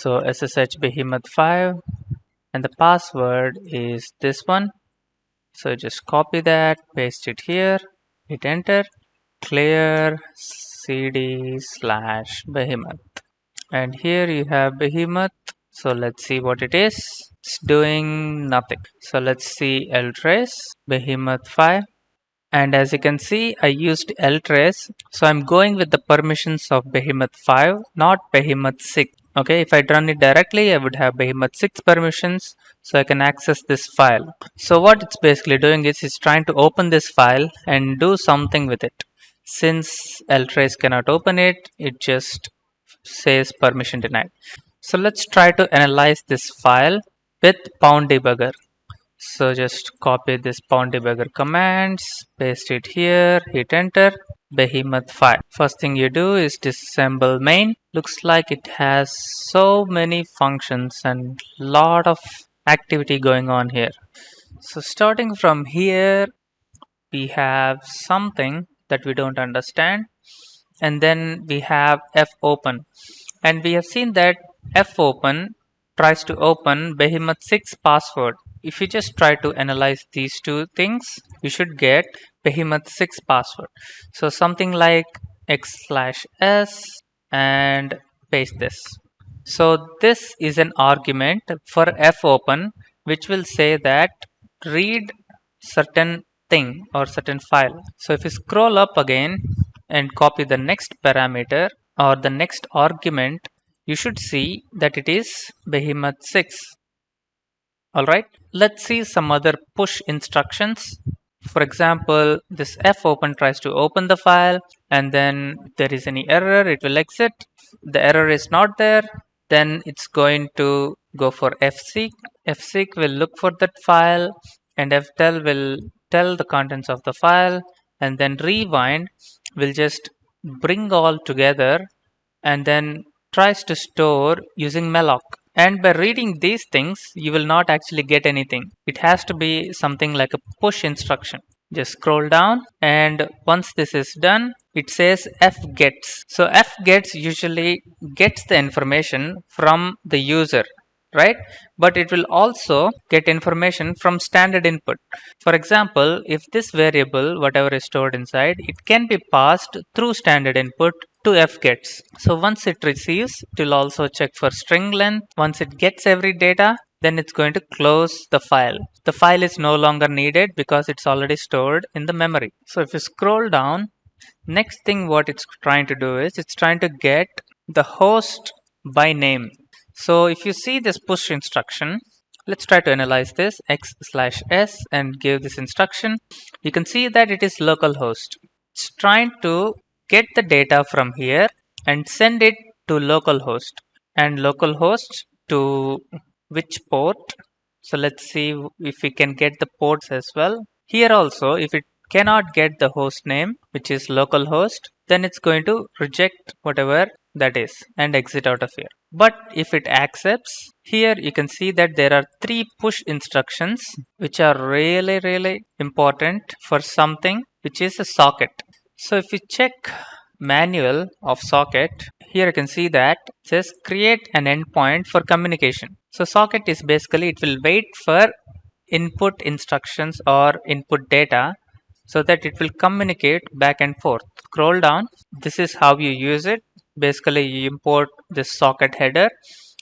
So SSH Behemoth 5 and the password is this one. So just copy that, paste it here, hit enter, clear cd/behemoth. And here you have Behemoth. So let's see what it is. It's doing nothing. So let's see ltrace Behemoth 5. And as you can see, I used ltrace. So I'm going with the permissions of Behemoth 5, not Behemoth 6. Okay, if I run it directly, I would have Behemoth 6 permissions, so I can access this file. So what it's basically doing is it's trying to open this file and do something with it. Since ltrace cannot open it, it just says permission denied. So let's try to analyze this file with pound debugger. So just copy this pound debugger commands, paste it here, hit enter, Behemoth 5. First thing you do is disassemble main. Looks like it has so many functions and lot of activity going on here. So starting from here, we have something that we don't understand, and then we have fopen, and we have seen that fopen tries to open Behemoth 6 password. If you just try to analyze these two things, you should get Behemoth 6 password. So something like x/s and paste this. So this is an argument for fopen which will say that read certain thing or certain file. So if you scroll up again and copy the next parameter or the next argument, you should see that it is Behemoth 6. Alright, let's see some other push instructions. For example, this fopen tries to open the file, and then if there is any error, it will exit. The error is not there, then it's going to go for fseek. Fseek will look for that file, and ftell will tell the contents of the file, and then rewind will just bring all together and then tries to store using malloc. And by reading these things, you will not actually get anything. It has to be something like a push instruction. Just scroll down, and once this is done, it says fgets. So fgets usually gets the information from the user, right? But it will also get information from standard input. For example, if this variable, whatever is stored inside, it can be passed through standard input to fgets. So once it receives, it will also check for string length. Once it gets every data, then it's going to close the file. The file is no longer needed because it's already stored in the memory. So if you scroll down, next thing what it's trying to do is it's trying to get the host by name. So if you see this push instruction, let's try to analyze this x/s and give this instruction. You can see that it is localhost. It's trying to get the data from here and send it to localhost, and localhost to which port. So let's see if we can get the ports as well. Here also, if it cannot get the host name, which is localhost, then it's going to reject whatever that is and exit out of here. But if it accepts, here you can see that there are 3 push instructions which are really important for something which is a socket. So if you check manual of socket, here you can see that it says create an endpoint for communication. So socket is basically, it will wait for input instructions or input data so that it will communicate back and forth. Scroll down, this is how you use it. Basically you import this socket header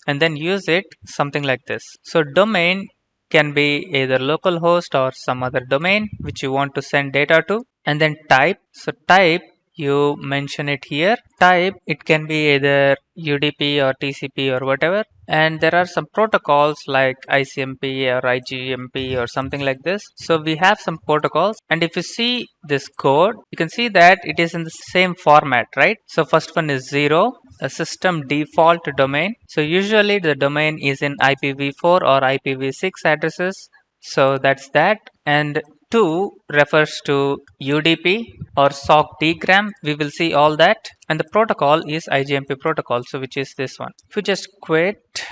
and then use it something like this. So domain can be either localhost or some other domain which you want to send data to, and then type. So type, you mention it here. Type, it can be either UDP or TCP or whatever, and there are some protocols like ICMP or IGMP or something like this. So we have some protocols, and if you see this code, you can see that it is in the same format, right? So first one is 0, a system default domain. So usually the domain is in IPv4 or IPv6 addresses, so that's that. And 2 refers to UDP or SOC dgram. We will see all that. And the protocol is IGMP protocol, so which is this one. If you just quit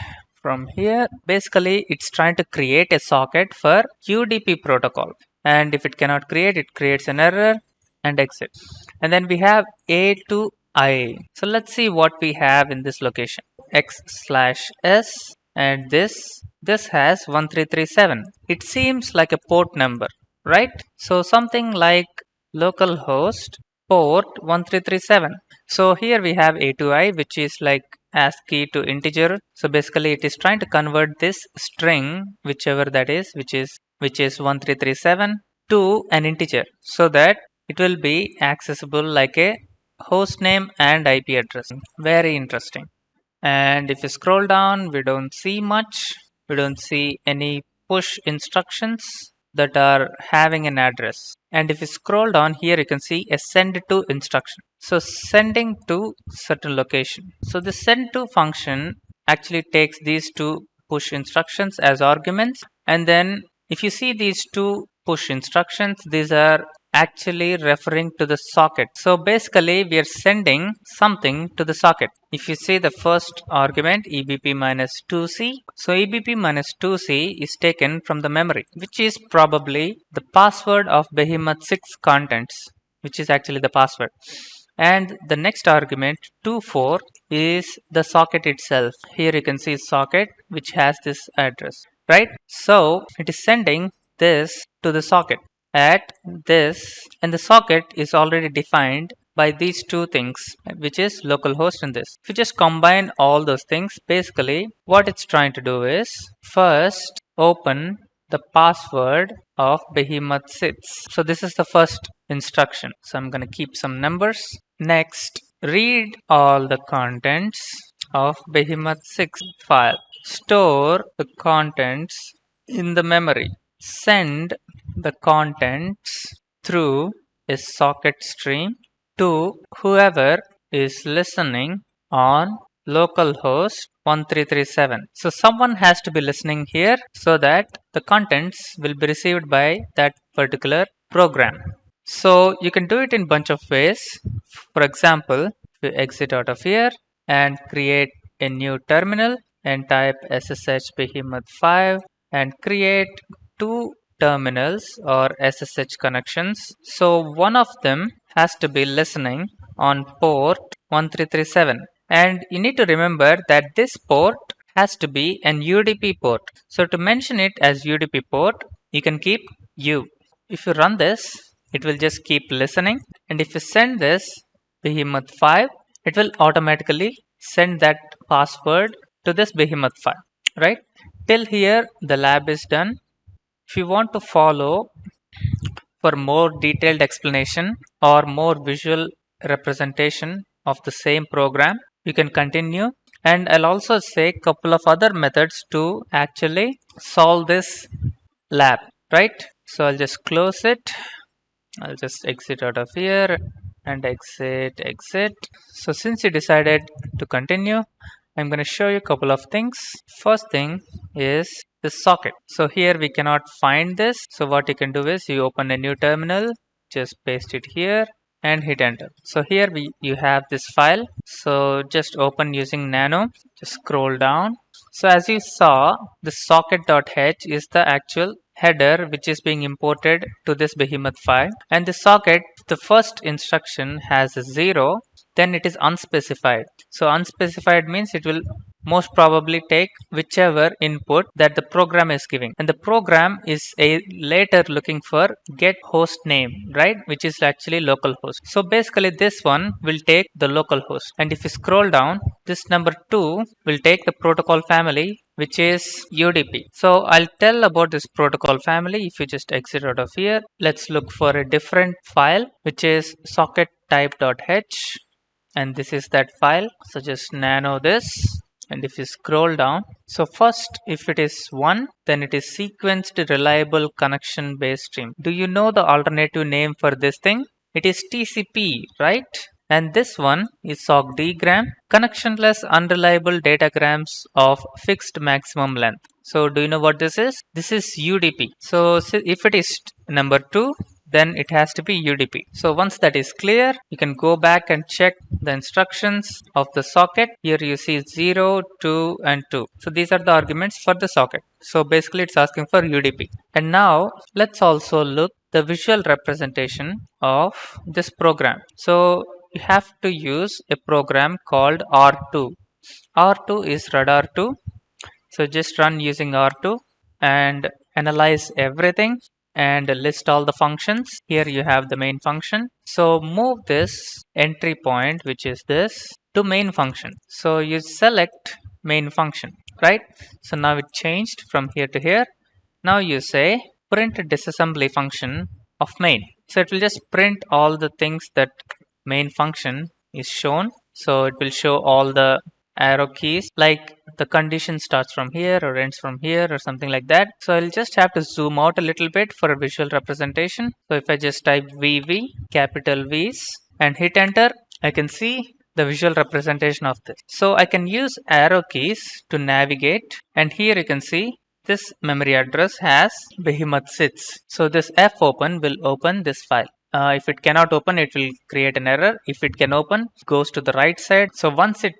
from here, basically it's trying to create a socket for UDP protocol. And if it cannot create, it creates an error and exit. And then we have A to I. So let's see what we have in this location. x/s, and this has 1337. It seems like a port number, right? So something like localhost port 1337. So here we have A2I, which is like ASCII to integer. So basically it is trying to convert this string, whichever that is, which is 1337, to an integer so that it will be accessible like a host name and IP address. Very interesting. And if you scroll down, we don't see much. We don't see any push instructions that are having an address. And if you scroll down here, you can see a send to instruction. So sending to certain location. So the send to function actually takes these two push instructions as arguments. And then if you see these two push instructions, these are actually referring to the socket. So basically we are sending something to the socket. If you see the first argument EBP minus 2C, so EBP minus 2C is taken from the memory, which is probably the password of Behemoth 6 contents, which is actually the password. And the next argument 24 is the socket itself. Here you can see socket which has this address, right? So it is sending this to the socket at this, and the socket is already defined by these two things, which is localhost and this. If you just combine all those things, basically what it's trying to do is first open the password of Behemoth 6. So this is the first instruction. So I'm going to keep some numbers. Next, read all the contents of Behemoth 6 file. Store the contents in the memory. Send the contents through a socket stream to whoever is listening on localhost 1337. So someone has to be listening here so that the contents will be received by that particular program. So you can do it in bunch of ways. For example, if you exit out of here and create a new terminal and type SSH Behemoth 5 and create two terminals or SSH connections. So one of them has to be listening on port 1337, and you need to remember that this port has to be an UDP port. So to mention it as UDP port, you can keep U. If you run this, it will just keep listening, and if you send this Behemoth 5, it will automatically send that password to this Behemoth 5, right? Till here the lab is done. If you want to follow for more detailed explanation or more visual representation of the same program, you can continue. And I'll also say a couple of other methods to actually solve this lab, right? So I'll just close it. I'll just exit out of here and exit. So since you decided to continue, I'm going to show you a couple of things. First thing is the socket. So here we cannot find this. So what you can do is you open a new terminal, just paste it here and hit enter. So here you have this file. So just open using nano, just scroll down. So as you saw, the socket.h is the actual header which is being imported to this Behemoth file, and the socket, the first instruction has a 0, then it is unspecified. So unspecified means it will most probably take whichever input that the program is giving, and the program is later looking for get host name, right, which is actually localhost. So basically this one will take the localhost, and if you scroll down, this number 2 will take the protocol family, which is UDP. So I'll tell about this protocol family. If you just exit out of here, let's look for a different file, which is socket type.h, and this is that file. So just nano this, and if you scroll down, so first if it is 1, then it is sequenced reliable connection base stream. Do you know the alternative name for this thing? It is TCP, right? And this one is SOCDgram, connectionless unreliable datagrams of fixed maximum length. So do you know what this is? This is UDP. So if it is number 2, then it has to be UDP. So once that is clear, you can go back and check the instructions of the socket. Here you see 0, 2 and 2. So these are the arguments for the socket. So basically it's asking for UDP. And now let's also look the visual representation of this program. So you have to use a program called R2. R2 is radar 2. So just run using R2 and analyze everything and list all the functions. Here you have the main function. So move this entry point, which is this, to main function. So you select main function, right? So now it changed from here to here. Now you say print disassembly function of main. So it will just print all the things that main function is shown. So it will show all the arrow keys, like the condition starts from here or ends from here or something like that. So I'll just have to zoom out a little bit for a visual representation. So if I just type VV, capital V's, and hit enter, I can see the visual representation of this. So I can use arrow keys to navigate, and here you can see this memory address has Behemoth sits. So this F open will open this file. If it cannot open, it will create an error. If it can open, it goes to the right side. So once it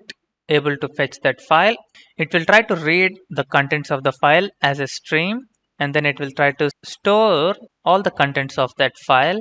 able to fetch that file, it will try to read the contents of the file as a stream, and then it will try to store all the contents of that file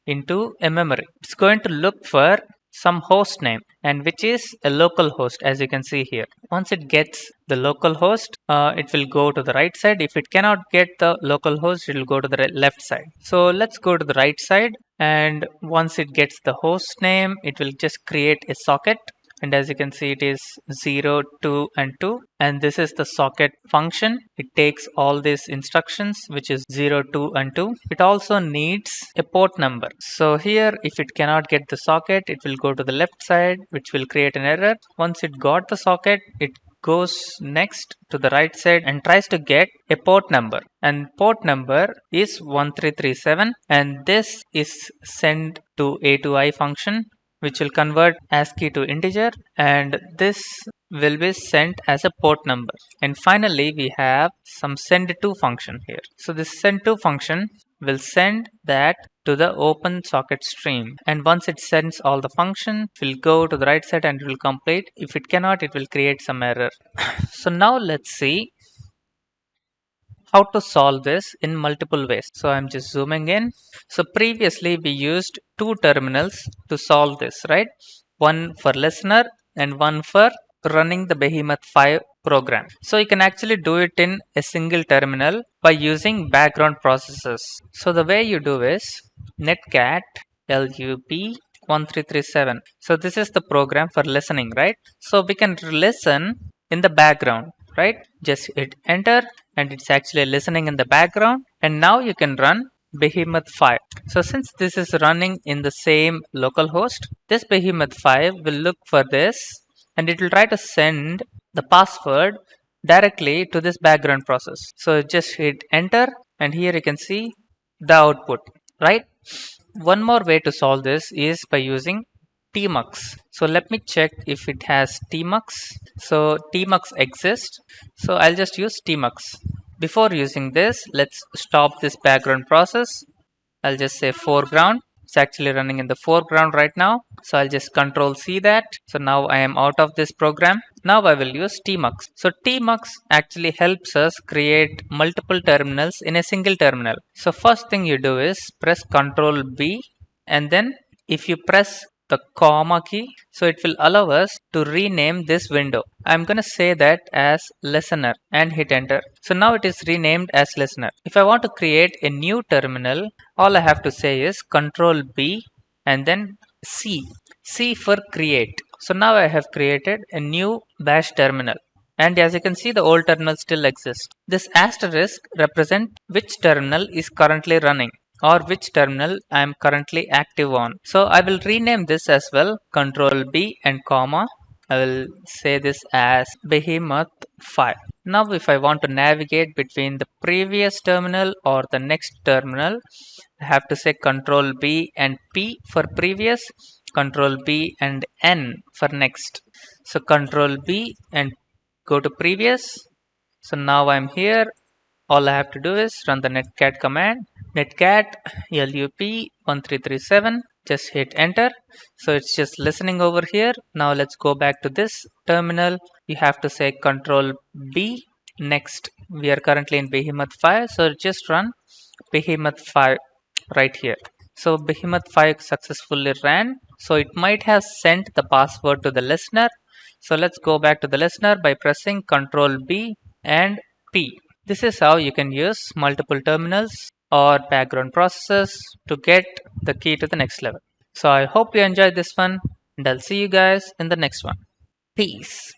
into a memory. It's going to look for some host name, and which is a local host, as you can see here. Once it gets the local host, it will go to the right side. If it cannot get the local host, it will go to the left side. So let's go to the right side, and once it gets the host name, it will just create a socket. And as you can see, it is 0, 2 and 2, and this is the socket function. It takes all these instructions, which is 0, 2 and 2. It also needs a port number. So here, if it cannot get the socket, it will go to the left side, which will create an error. Once it got the socket, it goes next to the right side and tries to get a port number, and port number is 1337, and this is sent to A2I function, which will convert ASCII to integer, and this will be sent as a port number. And finally, we have some send2 function here. So this send2 function will send that to the open socket stream, and once it sends all the function, it will go to the right side and it will complete. If it cannot, it will create some error. So now let's see how to solve this in multiple ways. So I'm just zooming in. So previously we used two terminals to solve this, right? One for listener and one for running the Behemoth 5 program. So you can actually do it in a single terminal by using background processes. So the way you do is netcat lup1337. So this is the program for listening, right? So we can listen in the background, right? Just hit enter, and it's actually listening in the background. And now you can run Behemoth 5. So since this is running in the same localhost, this Behemoth 5 will look for this, and it will try to send the password directly to this background process. So just hit enter, and here you can see the output, right? One more way to solve this is by using tmux. So let me check if it has tmux. So tmux exists. So I'll just use tmux. Before using this, let's stop this background process. I'll just say foreground. It's actually running in the foreground right now. So I'll just control C that. So now I am out of this program. Now I will use tmux. So tmux actually helps us create multiple terminals in a single terminal. So first thing you do is press Ctrl B, and then if you press the comma key, so it will allow us to rename this window. I'm going to say that as listener and hit enter. So now it is renamed as listener. If I want to create a new terminal, all I have to say is Ctrl B and then C for create. So now I have created a new bash terminal. And as you can see, the old terminal still exists. This asterisk represents which terminal is currently running, or which terminal I am currently active on. So I will rename this as well, Ctrl B and comma. I will say this as Behemoth 5. Now if I want to navigate between the previous terminal or the next terminal, I have to say Ctrl B and P for previous, Ctrl B and N for next. So Ctrl B and go to previous. So now I'm here. All I have to do is run the netcat command, netcat lup1337, just hit enter. So it's just listening over here. Now let's go back to this terminal. You have to say Ctrl B, next. We are currently in Behemoth 5, so just run Behemoth 5 right here. So Behemoth 5 successfully ran. So it might have sent the password to the listener, So let's go back to the listener by pressing Ctrl B and P. This is how you can use multiple terminals or background processes to get the key to the next level. So I hope you enjoyed this one, and I'll see you guys in the next one. Peace.